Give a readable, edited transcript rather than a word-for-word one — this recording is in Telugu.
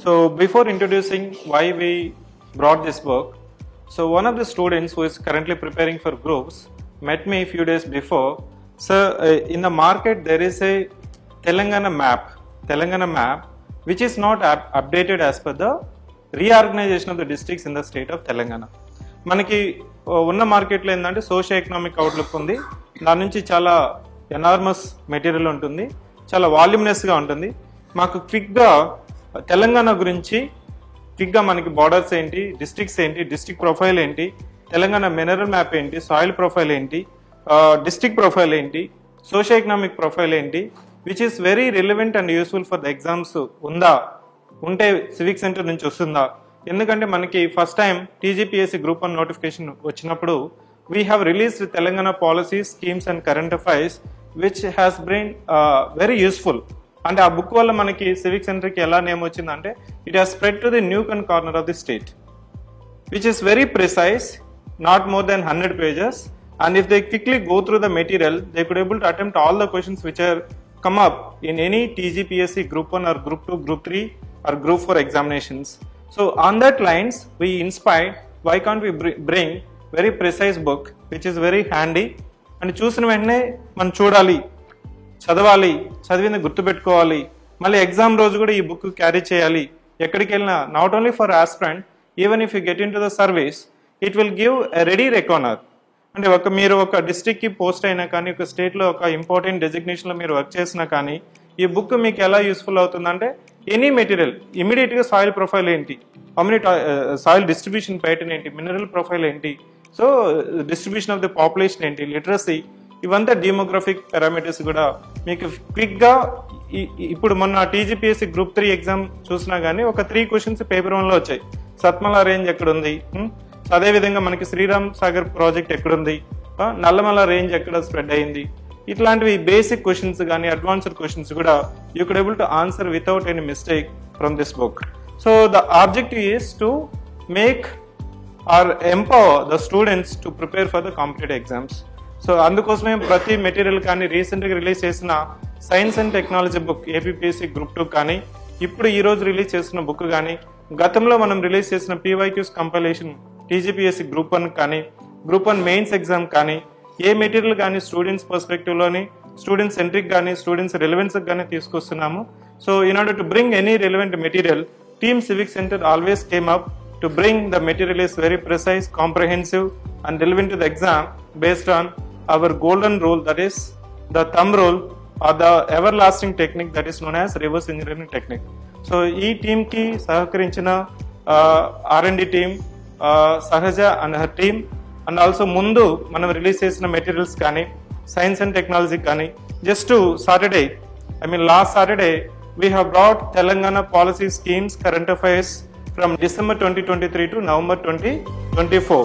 So before introducing why we brought this book, so one of the students who is currently preparing for groups met me a few days before. So in the market there is a Telangana map which is not updated as per the reorganization of the districts in the state of Telangana. మనకి ఉన్న మార్కెట్లో ఏంటంటే సోషియో ఎకనామిక్ అవుట్లుక్ ఉంది, దాని నుంచి చాలా ఎనార్మస్ మెటీరియల్ ఉంటుంది, చాలా వాల్యూమినస్గా ఉంటుంది. మాకు క్విక్గా తెలంగాణ గురించి క్విక్గా మనకి బార్డర్స్ ఏంటి, డిస్ట్రిక్ట్స్ ఏంటి, డిస్ట్రిక్ట్ ప్రొఫైల్ ఏంటి, తెలంగాణ మినరల్ మ్యాప్ ఏంటి, సాయిల్ ప్రొఫైల్ ఏంటి, డిస్ట్రిక్ట్ ప్రొఫైల్ ఏంటి, సోషియో ఎకనామిక్ ప్రొఫైల్ ఏంటి, which is very relevant and useful for the exams ఉంటే సివిక్ సెంటర్ నుంచి వస్తుందా. ఎందుకంటే మనకి first time TGPSC group 1 notification వచ్చినప్పుడు we have released Telangana policies, schemes and current affairs which has been very useful. అంటే ఆ బుక్ వల్ల మనకి సివిక్ సెంటర్కి ఎలా నేమ్ వచ్చిందంటే it has spread to the new and corner of the state which is very precise, not more than 100 pages, and if they quickly go through the material they could able to attempt all the questions which are come up in any TGPSC group 1 or group 2, group 3 or group 4 examinations. So on that lines we inspired, why can't we bring very precise book which is very handy and చూసిన వెంటనే మనం చూడాలి, చదవాలి, చదివింది గుర్తుపెట్టుకోవాలి, మళ్ళీ ఎగ్జామ్ రోజు కూడా ఈ బుక్ క్యారీ చేయాలి ఎక్కడికి వెళ్ళినా. Not only for aspirant, even if you get in to the service it will give a ready reckoner. అంటే మీరు ఒక డిస్ట్రిక్ట్కి పోస్ట్ అయినా కానీ, ఒక స్టేట్లో ఒక ఇంపార్టెంట్ డెసిగ్నేషన్లో మీరు వర్క్ చేసినా కానీ ఈ బుక్ మీకు ఎలా యూస్ఫుల్ అవుతుందంటే ఎనీ మెటీరియల్ ఇమీడియట్గా సాయిల్ ప్రొఫైల్ ఏంటి, సాయిల్ డిస్ట్రిబ్యూషన్ ప్యాటర్న్ ఏంటి, మినరల్ ప్రొఫైల్ ఏంటి, so distribution of the population ఏంటి, లిటరసీ, ఇవంతా డెమోగ్రఫిక్ పారామీటర్స్ కూడా మీకు క్విక్గా. ఇప్పుడు మొన్న టీజీపీఎస్సీ గ్రూప్ 3 ఎగ్జామ్ చూసినా కానీ ఒక 3 questions పేపర్ 1లో వచ్చాయి. సత్మల రేంజ్ ఎక్కడుంది, అదేవిధంగా మనకి శ్రీరామ్ సాగర్ ప్రాజెక్ట్ ఎక్కడుంది, నల్లమల రేంజ్ ఎక్కడ స్ప్రెడ్ అయింది, ఇట్లాంటివి బేసిక్ క్వశ్చన్స్ కానీ అడ్వాన్స్డ్ క్వశ్చన్స్ కూడా you could able to answer without any mistake from this book. So the objective is to make or empower the students to prepare for the competitive exams. So అందుకోసమే ప్రతి మెటీరియల్ కానీ రీసెంట్గా రిలీజ్ చేసిన science and technology book APPSC group 2 కానీ, ఇప్పుడు ఈ రోజు రిలీజ్ చేసిన బుక్ కానీ, గతంలో మనం రిలీజ్ చేసిన పీవైక్యూస్ కంపైలేషన్ టీజీపీఎస్సీ గ్రూప్ 1 కానీ, గ్రూప్ 1 మెయిన్స్ ఎగ్జామ్ కానీ, ఏ మెటీరియల్ కానీ స్టూడెంట్స్ పర్స్పెక్టివ్లోని స్టూడెంట్స్ సెంట్రిక్ కానీ స్టూడెంట్స్ రిలవెన్స్ కానీ తీసుకొస్తున్నాము. So in order to bring any relevant material, team civic centre always came up to bring the material is very precise, comprehensive and relevant to the exam based on our golden rule, that is the thumb rule or the everlasting technique that is known as reverse engineering technique. So ఈ టీమ్కి సహకరించిన R&D టీమ్, సహజ and her team, and also ముందు మనం రిలీజ్ చేసిన మెటీరియల్స్ కానీ సైన్స్ అండ్ టెక్నాలజీ కానీ, just Saturday, last Saturday we have brought Telangana policy schemes, current affairs from December 2023 to November 2024.